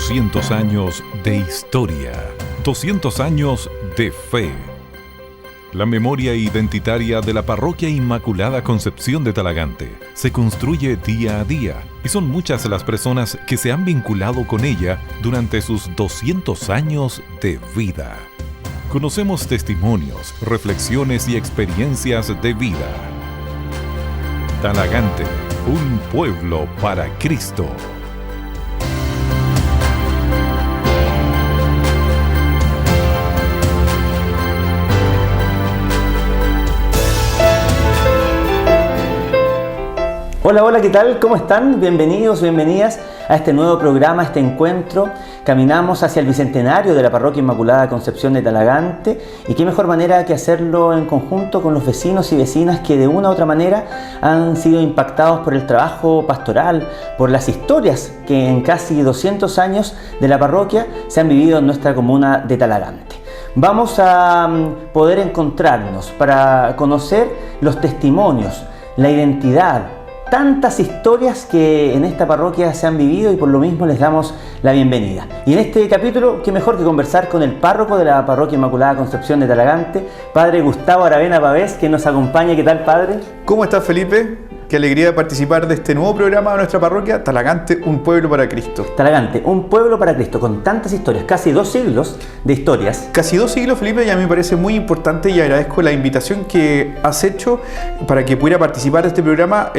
200 años de historia, 200 años de fe. La memoria identitaria de la Parroquia Inmaculada Concepción de Talagante se construye día a día y son muchas las personas que se han vinculado con ella durante sus 200 años de vida. Conocemos testimonios, reflexiones y experiencias de vida. Talagante, un pueblo para Cristo. Hola, hola, ¿qué tal? ¿Cómo están? Bienvenidos, bienvenidas a este nuevo programa, a este encuentro. Caminamos hacia el Bicentenario de la Parroquia Inmaculada Concepción de Talagante y qué mejor manera que hacerlo en conjunto con los vecinos y vecinas que de una u otra manera han sido impactados por el trabajo pastoral, por las historias que en casi 200 años de la parroquia se han vivido en nuestra comuna de Talagante. Vamos a poder encontrarnos para conocer los testimonios, la identidad, tantas historias que en esta parroquia se han vivido y por lo mismo les damos la bienvenida. Y en este capítulo, qué mejor que conversar con el párroco de la Parroquia Inmaculada Concepción de Talagante, Padre Gustavo Aravena Pavés, que nos acompaña. ¿Qué tal, Padre? ¿Cómo estás, Felipe? Qué alegría de participar de este nuevo programa de nuestra parroquia, Talagante, un pueblo para Cristo. Talagante, un pueblo para Cristo, con tantas historias, casi 2 siglos de historias. Casi 2 siglos, Felipe, y a mí me parece muy importante y agradezco la invitación que has hecho para que pudiera participar de este programa,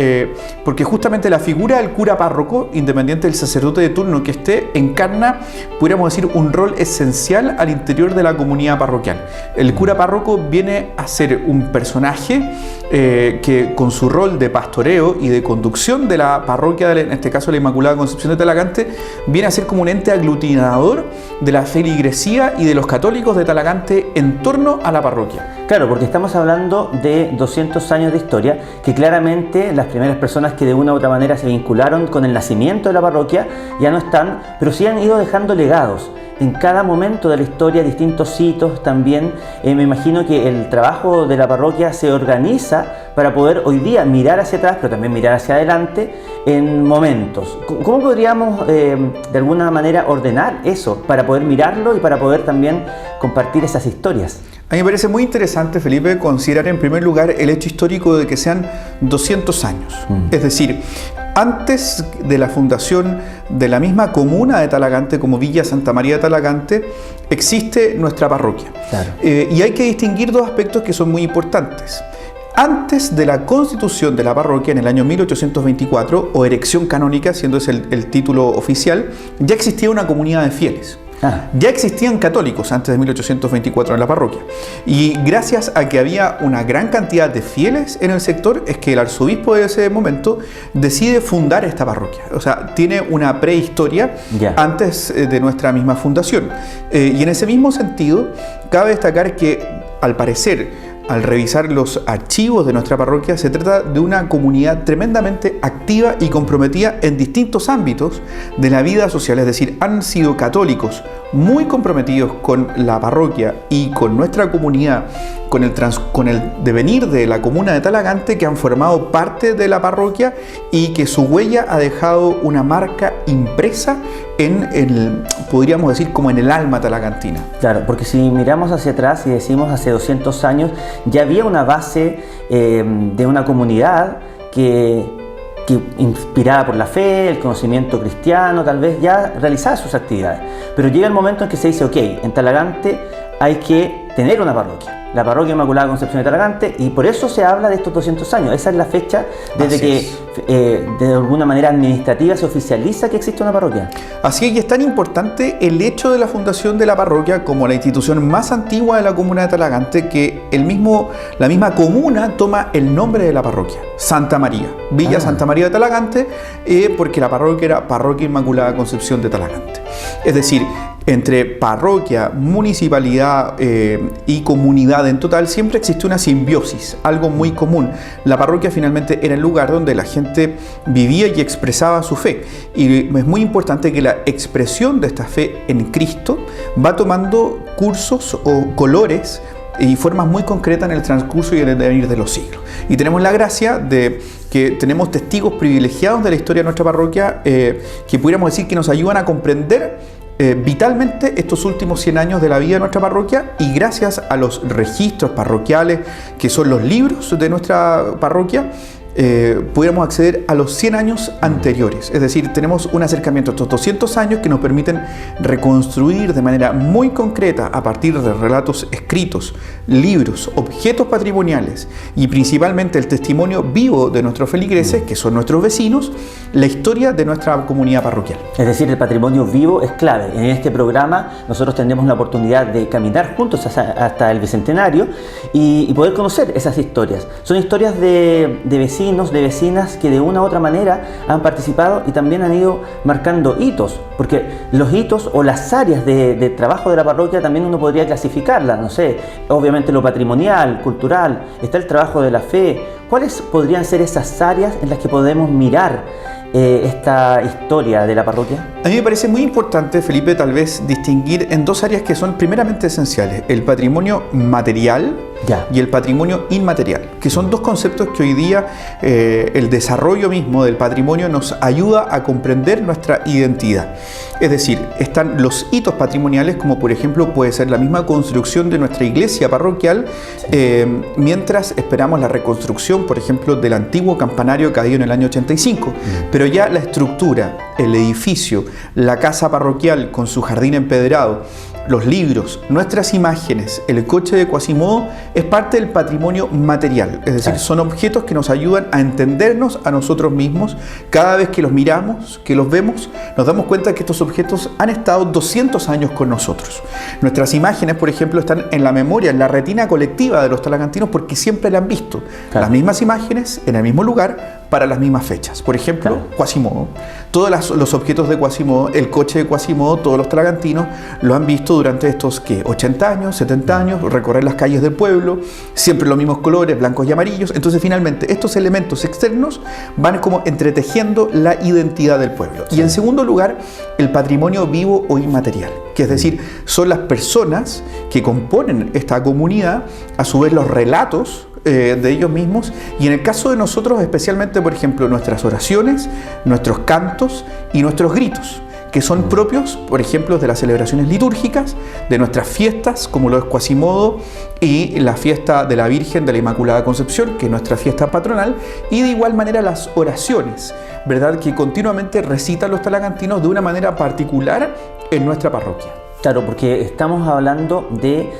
porque justamente la figura del cura párroco, independiente del sacerdote de turno que esté, encarna, pudiéramos decir, un rol esencial al interior de la comunidad parroquial. El cura párroco viene a ser un personaje que con su rol de pastoreo y de conducción de la parroquia, en este caso la Inmaculada Concepción de Talagante, viene a ser como un ente aglutinador de la feligresía y de los católicos de Talagante en torno a la parroquia. Claro, porque estamos hablando de 200 años de historia, que claramente las primeras personas que de una u otra manera se vincularon con el nacimiento de la parroquia ya no están, pero sí han ido dejando legados. En cada momento de la historia, distintos hitos también. Me imagino que el trabajo de la parroquia se organiza para poder hoy día mirar hacia atrás, pero también mirar hacia adelante en momentos. ¿Cómo podríamos de alguna manera ordenar eso para poder mirarlo y para poder también compartir esas historias? A mí me parece muy interesante, Felipe, considerar en primer lugar el hecho histórico de que sean 200 años. Es decir, antes de la fundación de la misma comuna de Talagante como Villa Santa María de Talagante, existe nuestra parroquia. Claro. Y hay que distinguir 2 aspectos que son muy importantes. Antes de la constitución de la parroquia en el año 1824, o erección canónica, siendo ese el título oficial, ya existía una comunidad de fieles. Ya existían católicos antes de 1824 en la parroquia. Y gracias a que había una gran cantidad de fieles en el sector, es que el arzobispo de ese momento decide fundar esta parroquia. O sea, tiene una prehistoria antes de nuestra misma fundación. Y en ese mismo sentido, cabe destacar que, al parecer, al revisar los archivos de nuestra parroquia, se trata de una comunidad tremendamente activa y comprometida en distintos ámbitos de la vida social. Es decir, han sido católicos muy comprometidos con la parroquia y con nuestra comunidad, con el devenir de la comuna de Talagante, que han formado parte de la parroquia y que su huella ha dejado una marca impresa podríamos decir, como en el alma talagantina. Claro, porque si miramos hacia atrás y decimos hace 200 años, ya había una base de una comunidad que inspirada por la fe, el conocimiento cristiano, tal vez ya realizaba sus actividades. Pero llega el momento en que se dice, ok, en Talagante hay que tener una parroquia. La Parroquia Inmaculada Concepción de Talagante, y por eso se habla de estos 200 años. Esa es la fecha desde que de alguna manera administrativa se oficializa que existe una parroquia. Así es, y es tan importante el hecho de la fundación de la parroquia como la institución más antigua de la comuna de Talagante, que la misma comuna toma el nombre de la parroquia, Santa María, Villa Santa María de Talagante, porque la parroquia era Parroquia Inmaculada Concepción de Talagante. Es decir, entre parroquia, municipalidad y comunidad en total, siempre existe una simbiosis, algo muy común. La parroquia finalmente era el lugar donde la gente vivía y expresaba su fe. Y es muy importante que la expresión de esta fe en Cristo va tomando cursos o colores y formas muy concretas en el transcurso y en el devenir de los siglos. Y tenemos la gracia de que tenemos testigos privilegiados de la historia de nuestra parroquia que pudiéramos decir que nos ayudan a comprender vitalmente estos últimos 100 años de la vida de nuestra parroquia, y gracias a los registros parroquiales, que son los libros de nuestra parroquia, pudiéramos acceder a los 100 años anteriores. Es decir, tenemos un acercamiento a estos 200 años que nos permiten reconstruir de manera muy concreta, a partir de relatos escritos, libros, objetos patrimoniales y principalmente el testimonio vivo de nuestros feligreses, que son nuestros vecinos, la historia de nuestra comunidad parroquial. Es decir, el patrimonio vivo es clave. En este programa nosotros tendremos la oportunidad de caminar juntos hasta el Bicentenario y poder conocer esas historias. Son historias de vecinos, de vecinas que de una u otra manera han participado y también han ido marcando hitos, porque los hitos o las áreas de trabajo de la parroquia también uno podría clasificarlas, no sé, obviamente lo patrimonial, cultural, está el trabajo de la fe. ¿Cuáles podrían ser esas áreas en las que podemos mirar esta historia de la parroquia? A mí me parece muy importante, Felipe, tal vez distinguir en dos áreas que son primeramente esenciales: el patrimonio material y el patrimonio inmaterial, que son dos conceptos que hoy día el desarrollo mismo del patrimonio nos ayuda a comprender nuestra identidad. Es decir, están los hitos patrimoniales, como por ejemplo puede ser la misma construcción de nuestra iglesia parroquial, mientras esperamos la reconstrucción, por ejemplo, del antiguo campanario caído en el año 85. Pero ya la estructura, el edificio, la casa parroquial con su jardín empedrado, los libros, nuestras imágenes, el coche de Quasimodo, es parte del patrimonio material. Es decir, son objetos que nos ayudan a entendernos a nosotros mismos. Cada vez que los miramos, que los vemos, nos damos cuenta que estos objetos han estado 200 años con nosotros. Nuestras imágenes, por ejemplo, están en la memoria, en la retina colectiva de los talagantinos, porque siempre la han visto. Las mismas imágenes, en el mismo lugar, para las mismas fechas. Por ejemplo, Quasimodo. Todos los objetos de Quasimodo, el coche de Quasimodo, todos los talagantinos lo han visto durante estos, ¿qué? 80 años, 70 años, recorrer las calles del pueblo, siempre los mismos colores, blancos y amarillos. Entonces, finalmente, estos elementos externos van como entretejiendo la identidad del pueblo. Y en segundo lugar, el patrimonio vivo o inmaterial, que es decir, son las personas que componen esta comunidad, a su vez los relatos de ellos mismos, y en el caso de nosotros especialmente, por ejemplo, nuestras oraciones, nuestros cantos y nuestros gritos, que son propios, por ejemplo, de las celebraciones litúrgicas, de nuestras fiestas, como lo es Quasimodo, y la fiesta de la Virgen de la Inmaculada Concepción, que es nuestra fiesta patronal, y de igual manera las oraciones, ¿verdad?, que continuamente recitan los talagantinos de una manera particular en nuestra parroquia. Claro, porque estamos hablando de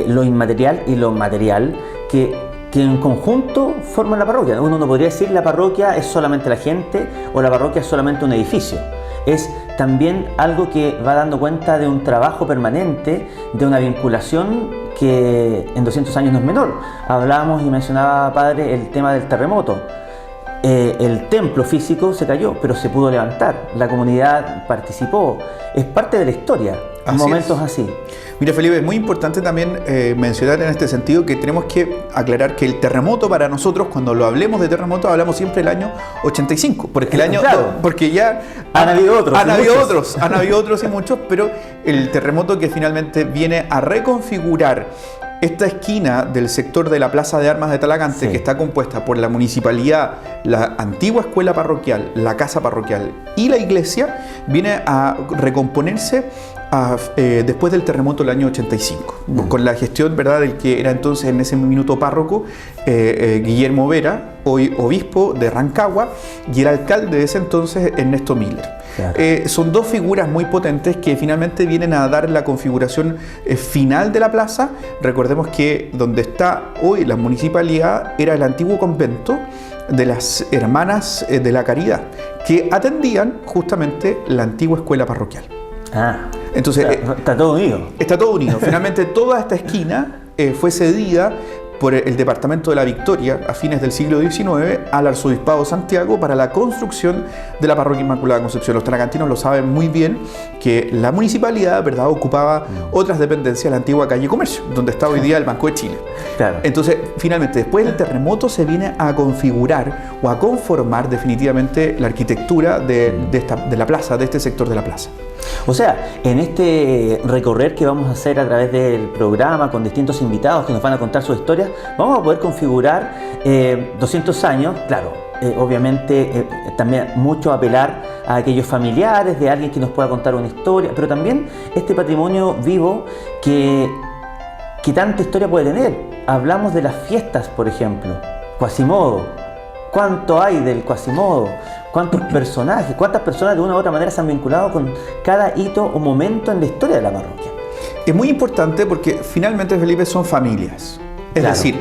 lo inmaterial y lo material que en conjunto forman la parroquia. Uno no podría decir la parroquia es solamente la gente o la parroquia es solamente un edificio. Es también algo que va dando cuenta de un trabajo permanente, de una vinculación que en 200 años no es menor. Hablábamos y mencionaba, padre, el tema del terremoto. El templo físico se cayó, pero se pudo levantar. La comunidad participó. Es parte de la historia. Momentos así. Mira, Felipe, es muy importante también mencionar en este sentido que tenemos que aclarar que el terremoto para nosotros, cuando lo hablemos de terremoto, hablamos siempre del año 85, porque el año, porque ya han habido otros y muchos, pero el terremoto que finalmente viene a reconfigurar esta esquina del sector de la Plaza de Armas de Talagante, que está compuesta por la municipalidad, la antigua escuela parroquial, la casa parroquial y la iglesia, viene a recomponerse después del terremoto del año 85, con la gestión, ¿verdad?, del que era entonces en ese minuto párroco Guillermo Vera, hoy obispo de Rancagua, y el alcalde de ese entonces Ernesto Miller. Claro. Son dos figuras muy potentes que finalmente vienen a dar la configuración final de la plaza. Recordemos que donde está hoy la municipalidad era el antiguo convento de las Hermanas de la Caridad, que atendían justamente la antigua escuela parroquial. Entonces, está todo unido. Está todo unido. Finalmente, toda esta esquina fue cedida por el Departamento de la Victoria a fines del siglo XIX al Arzobispado de Santiago para la construcción de la Parroquia Inmaculada Concepción. Los talagantinos lo saben muy bien que la municipalidad, ¿verdad?, ocupaba otras dependencias de la antigua calle Comercio, donde está hoy día el Banco de Chile. Claro. Entonces, finalmente, después del terremoto se viene a configurar o a conformar definitivamente la arquitectura de la plaza, de este sector de la plaza. O sea, en este recorrer que vamos a hacer a través del programa con distintos invitados que nos van a contar sus historias, vamos a poder configurar 200 años, claro, obviamente también mucho apelar a aquellos familiares de alguien que nos pueda contar una historia, pero también este patrimonio vivo que tanta historia puede tener. Hablamos de las fiestas, por ejemplo, Quasimodo. ¿Cuánto hay del Quasimodo? ¿Cuántos personajes, cuántas personas de una u otra manera se han vinculado con cada hito o momento en la historia de la parroquia? Es muy importante porque finalmente, Felipe, son familias. Es decir,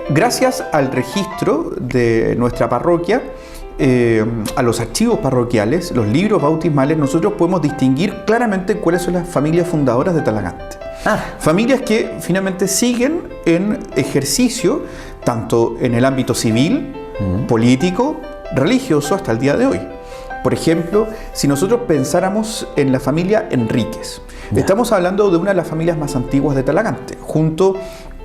gracias al registro de nuestra parroquia, a los archivos parroquiales, los libros bautismales, nosotros podemos distinguir claramente cuáles son las familias fundadoras de Talagante. Familias que finalmente siguen en ejercicio tanto en el ámbito civil, político, religioso hasta el día de hoy. Por ejemplo, si nosotros pensáramos en la familia Enríquez, estamos hablando de una de las familias más antiguas de Talagante, junto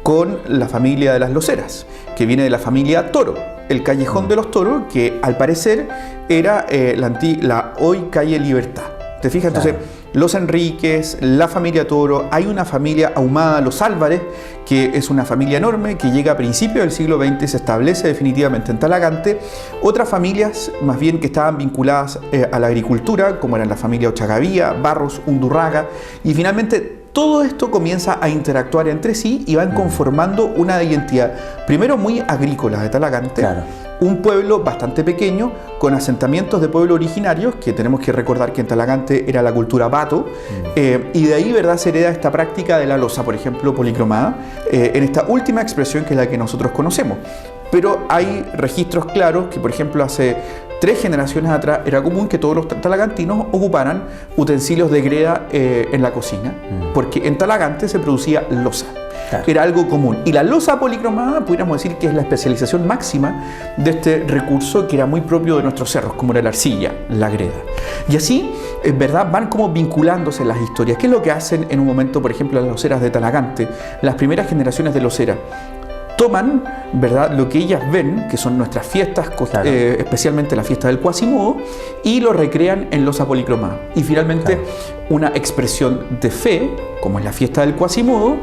con la familia de las Loceras, que viene de la familia Toro, el Callejón de los Toros, que al parecer era la hoy calle Libertad. ¿Te fijas? Entonces, los Enríquez, la familia Toro, hay una familia ahumada, los Álvarez, que es una familia enorme que llega a principios del siglo XX y se establece definitivamente en Talagante. Otras familias, más bien que estaban vinculadas a la agricultura, como eran la familia Ochagavía, Barros, Undurraga, y finalmente todo esto comienza a interactuar entre sí y van conformando una identidad, primero muy agrícola de Talagante, un pueblo bastante pequeño, con asentamientos de pueblos originarios, que tenemos que recordar que en Talagante era la cultura pato, y de ahí, ¿verdad?, se hereda esta práctica de la loza, por ejemplo, policromada, en esta última expresión que es la que nosotros conocemos. Pero hay registros claros que, por ejemplo, hace 3 generaciones atrás era común que todos los talagantinos ocuparan utensilios de greda en la cocina, porque en Talagante se producía loza. Era algo común. Y la loza policromada, pudiéramos decir que es la especialización máxima de este recurso que era muy propio de nuestros cerros, como era la arcilla, la greda. Y así, en verdad, van como vinculándose las historias. ¿Qué es lo que hacen en un momento, por ejemplo, las loceras de Talagante? Las primeras generaciones de loceras toman, ¿verdad?, lo que ellas ven, que son nuestras fiestas, especialmente la fiesta del Quasimodo, y lo recrean en loza policromada. Y finalmente, una expresión de fe, como es la fiesta del Quasimodo,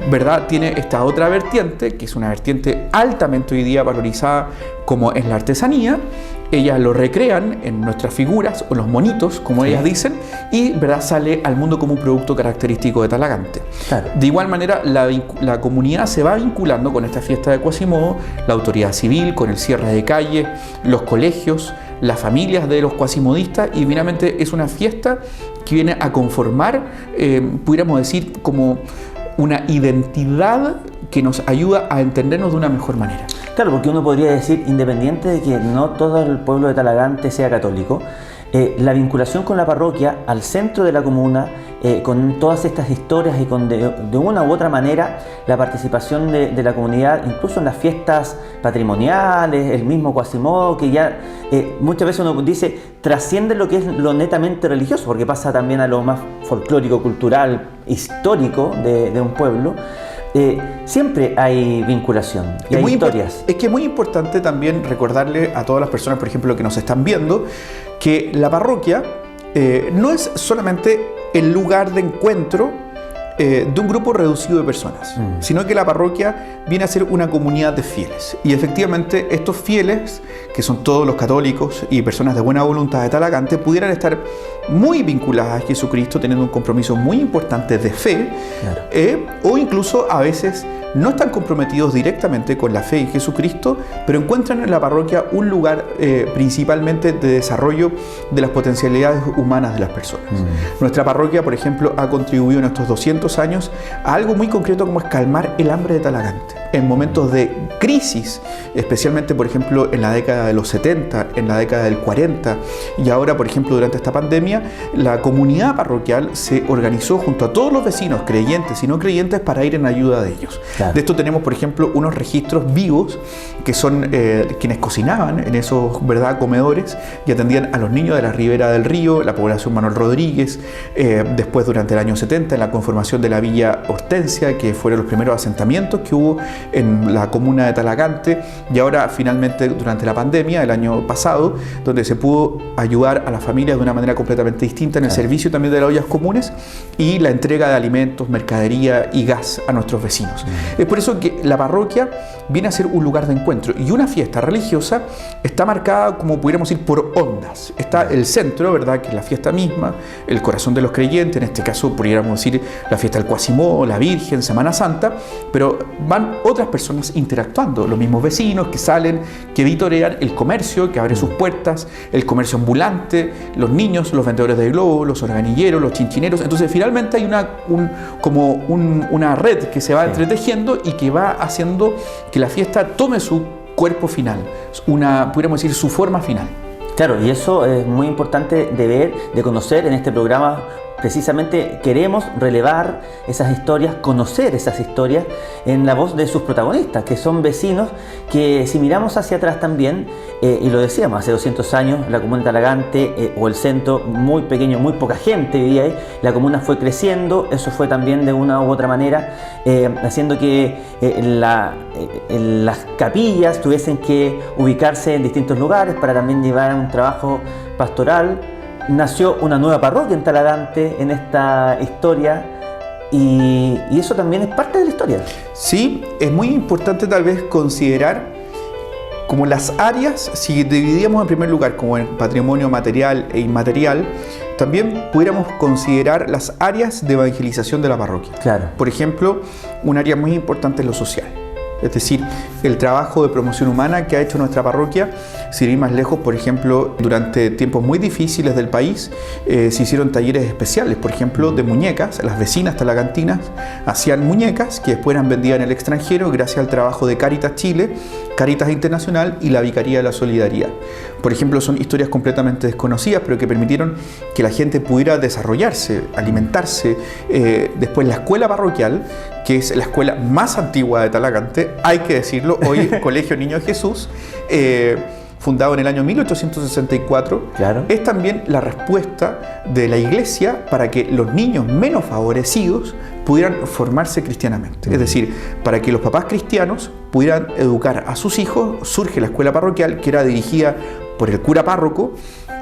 ¿verdad?, tiene esta otra vertiente, que es una vertiente altamente hoy día valorizada, como es la artesanía. Ellas lo recrean en nuestras figuras, o los monitos, como ellas dicen, y, ¿verdad?, sale al mundo como un producto característico de Talagante. De igual manera, la comunidad se va vinculando con esta fiesta de Quasimodo, la autoridad civil, con el cierre de calles, los colegios, las familias de los quasimodistas, y finalmente es una fiesta que viene a conformar, pudiéramos decir, como una identidad que nos ayuda a entendernos de una mejor manera. Claro, porque uno podría decir, independiente de que no todo el pueblo de Talagante sea católico, la vinculación con la parroquia, al centro de la comuna, con todas estas historias y con de una u otra manera la participación de la comunidad, incluso en las fiestas patrimoniales, el mismo Quasimodo, que ya muchas veces uno dice trasciende lo que es lo netamente religioso, porque pasa también a lo más folclórico, cultural, histórico de un pueblo. Siempre hay vinculación y hay historias. Es que es muy importante también recordarle a todas las personas, por ejemplo, que nos están viendo, que la parroquia no es solamente el lugar de encuentro de un grupo reducido de personas, sino que la parroquia viene a ser una comunidad de fieles. Y efectivamente estos fieles, que son todos los católicos y personas de buena voluntad de Talagante, pudieran estar muy vinculadas a Jesucristo, teniendo un compromiso muy importante de fe, o incluso a veces no están comprometidos directamente con la fe en Jesucristo, pero encuentran en la parroquia un lugar principalmente de desarrollo de las potencialidades humanas de las personas. Nuestra parroquia, por ejemplo, ha contribuido en estos 200 años a algo muy concreto, como es calmar el hambre de Talagante. En momentos de crisis, especialmente, por ejemplo, en la década de los 70, en la década del 40, y ahora, por ejemplo, durante esta pandemia, la comunidad parroquial se organizó junto a todos los vecinos, creyentes y no creyentes, para ir en ayuda de ellos. Claro. De esto tenemos, por ejemplo, unos registros vivos que son quienes cocinaban en esos, ¿verdad?, comedores y atendían a los niños de la ribera del río, la población Manuel Rodríguez, después durante el año 70 en la conformación de la Villa Hortensia, que fueron los primeros asentamientos que hubo en la comuna de Talagante, y ahora finalmente durante la pandemia el año pasado, donde se pudo ayudar a las familias de una manera completamente distinta en el servicio también de las ollas comunes y la entrega de alimentos, mercadería y gas a nuestros vecinos. Es por eso que la parroquia viene a ser un lugar de encuentro, y una fiesta religiosa está marcada, como pudiéramos decir, por ondas. Está el centro, ¿verdad?, que es la fiesta misma, el corazón de los creyentes, en este caso pudiéramos decir la fiesta del Cuasimó, la Virgen, Semana Santa, pero van otras personas interactuando, los mismos vecinos que salen, que vitorean el comercio, que abre sus puertas, el comercio ambulante, los niños, los vendedores de globos, los organilleros, los chinchineros. Entonces finalmente hay una red que se va entretejiendo y que va haciendo que la fiesta tome su cuerpo final, pudiéramos decir, su forma final. Claro, y eso es muy importante de ver, de conocer en este programa. Precisamente queremos relevar esas historias, conocer esas historias en la voz de sus protagonistas, que son vecinos que, si miramos hacia atrás también, y lo decíamos, hace 200 años la comuna de Talagante o el centro muy pequeño, muy poca gente vivía ahí, la comuna fue creciendo, eso fue también de una u otra manera haciendo que las capillas tuviesen que ubicarse en distintos lugares para también llevar un trabajo pastoral. Nació una nueva parroquia en Talagante en esta historia, y eso también es parte de la historia. Sí, es muy importante tal vez considerar como las áreas, si dividíamos en primer lugar como en patrimonio material e inmaterial, también pudiéramos considerar las áreas de evangelización de la parroquia. Claro. Por ejemplo, un área muy importante es lo social. Es decir, el trabajo de promoción humana que ha hecho nuestra parroquia, sin ir más lejos, por ejemplo, durante tiempos muy difíciles del país, se hicieron talleres especiales, por ejemplo, de muñecas. Las vecinas talagantinas hacían muñecas que después eran vendidas en el extranjero gracias al trabajo de Cáritas Chile, Cáritas Internacional y la Vicaría de la Solidaridad. Por ejemplo, son historias completamente desconocidas, pero que permitieron que la gente pudiera desarrollarse, alimentarse. Después la escuela parroquial, que es la escuela más antigua de Talagante, hay que decirlo, hoy Colegio Niño Jesús, fundado en el año 1864, claro, es también la respuesta de la Iglesia para que los niños menos favorecidos pudieran formarse cristianamente. Es decir, para que los papás cristianos pudieran educar a sus hijos, surge la escuela parroquial, que era dirigida por el cura párroco.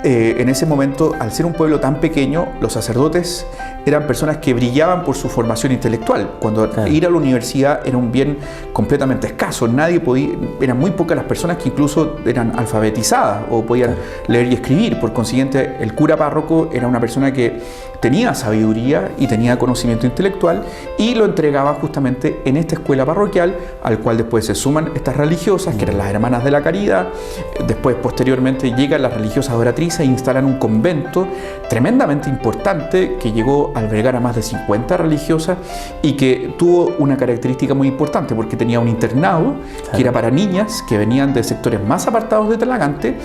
En ese momento, al ser un pueblo tan pequeño, los sacerdotes eran personas que brillaban por su formación intelectual. Cuando ir a la universidad era un bien completamente escaso, eran muy pocas las personas que incluso eran alfabetizadas o podían leer y escribir. Por consiguiente, el cura párroco era una persona que tenía sabiduría y tenía conocimiento intelectual, y lo entregaba justamente en esta escuela parroquial, al cual después se suman estas religiosas, que eran las Hermanas de la Caridad. Después, posteriormente, llegan las religiosas oratrices e instalan un convento tremendamente importante que llegó a albergar a más de 50 religiosas y que tuvo una característica muy importante porque tenía un internado que era para niñas que venían de sectores más apartados de Talagante,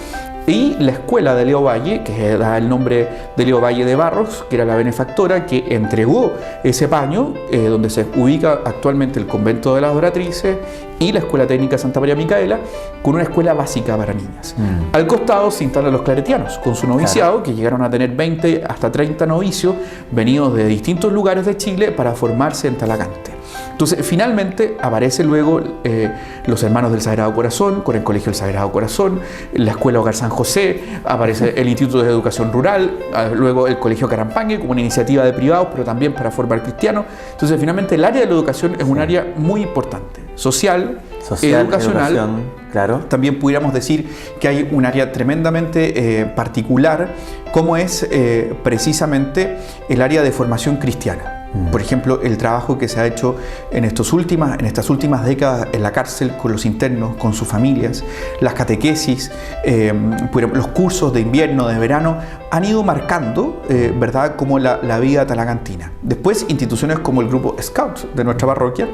y la escuela de Leo Valle, que da el nombre de Leo Valle de Barros, que era la benefactora que entregó ese paño, donde se ubica actualmente el convento de las oratrices y la Escuela Técnica Santa María Micaela, con una escuela básica para niñas. Al costado se instalan los claretianos, con su noviciado, que llegaron a tener 20 hasta 30 novicios, venidos de distintos lugares de Chile para formarse en Talagante. Entonces, finalmente aparece luego los Hermanos del Sagrado Corazón, con el Colegio del Sagrado Corazón, la Escuela Hogar San José, aparece el Instituto de Educación Rural, luego el Colegio Carampangue como una iniciativa de privados, pero también para formar cristianos. Entonces, finalmente, el área de la educación es un área muy importante, social, educacional. Claro. También pudiéramos decir que hay un área tremendamente particular, como es precisamente el área de formación cristiana. Por ejemplo, el trabajo que se ha hecho en estas últimas décadas en la cárcel con los internos, con sus familias, las catequesis, los cursos de invierno, de verano, han ido marcando, ¿verdad?, como la vida talagantina. Después, instituciones como el grupo Scouts de nuestra parroquia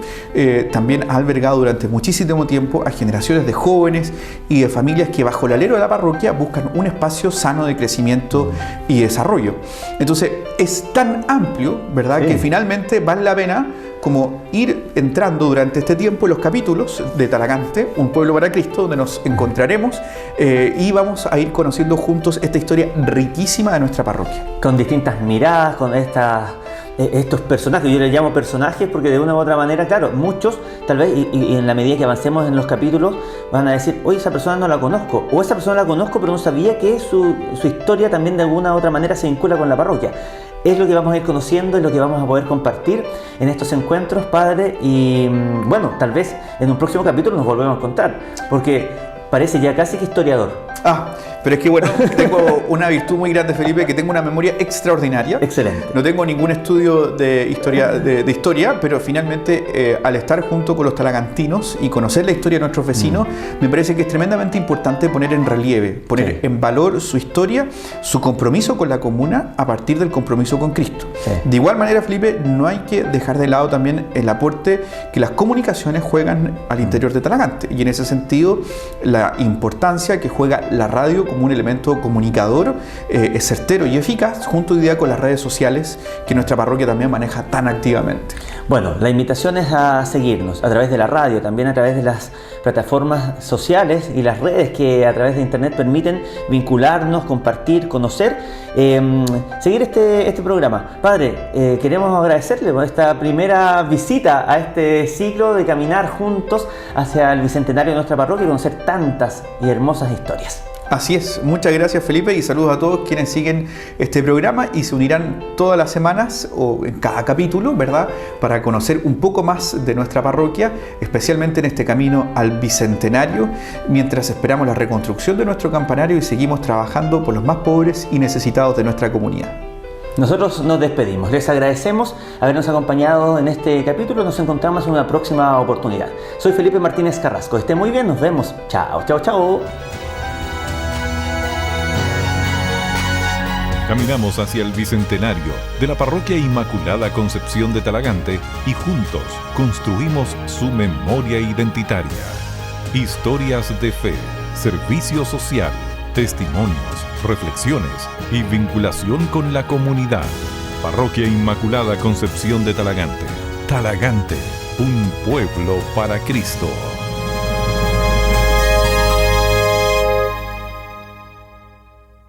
también ha albergado durante muchísimo tiempo a generaciones de jóvenes y de familias que bajo el alero de la parroquia buscan un espacio sano de crecimiento y desarrollo. Entonces, es tan amplio, ¿verdad?, que finalmente vale la pena como ir entrando durante este tiempo en los capítulos de Talagante, Un Pueblo para Cristo, donde nos encontraremos y vamos a ir conociendo juntos esta historia riquísima de nuestra parroquia. Con distintas miradas, con estos personajes, yo les llamo personajes porque de una u otra manera, claro, muchos tal vez, y en la medida que avancemos en los capítulos, van a decir, oye, esa persona no la conozco, o esa persona la conozco pero no sabía que su historia también de alguna u otra manera se vincula con la parroquia. Es lo que vamos a ir conociendo, es lo que vamos a poder compartir en estos encuentros, Padre, y bueno, tal vez en un próximo capítulo nos volvemos a encontrar, porque parece ya casi que historiador. Pero es que bueno, tengo una virtud muy grande, Felipe, que tengo una memoria extraordinaria. Excelente. No tengo ningún estudio de historia, pero finalmente al estar junto con los talagantinos y conocer la historia de nuestros vecinos, me parece que es tremendamente importante poner en relieve, poner en valor su historia, su compromiso con la comuna a partir del compromiso con Cristo. Sí. De igual manera, Felipe, no hay que dejar de lado también el aporte que las comunicaciones juegan al interior de Talagante, y en ese sentido la importancia que juega la radio como un elemento comunicador es certero y eficaz, junto hoy día con las redes sociales que nuestra parroquia también maneja tan activamente. Bueno, la invitación es a seguirnos a través de la radio, también a través de las plataformas sociales y las redes que a través de internet permiten vincularnos, compartir, conocer, seguir este programa. Padre, queremos agradecerle por esta primera visita a este ciclo de caminar juntos hacia el bicentenario de nuestra parroquia y conocer tantas y hermosas historias. Así es, muchas gracias, Felipe, y saludos a todos quienes siguen este programa y se unirán todas las semanas o en cada capítulo, ¿verdad?, para conocer un poco más de nuestra parroquia, especialmente en este camino al bicentenario, mientras esperamos la reconstrucción de nuestro campanario y seguimos trabajando por los más pobres y necesitados de nuestra comunidad. Nosotros nos despedimos, les agradecemos habernos acompañado en este capítulo, nos encontramos en una próxima oportunidad. Soy Felipe Martínez Carrasco, estén muy bien, nos vemos, chao, chao, chao. Caminamos hacia el bicentenario de la Parroquia Inmaculada Concepción de Talagante y juntos construimos su memoria identitaria. Historias de fe, servicio social, testimonios, reflexiones y vinculación con la comunidad. Parroquia Inmaculada Concepción de Talagante. Talagante, un pueblo para Cristo.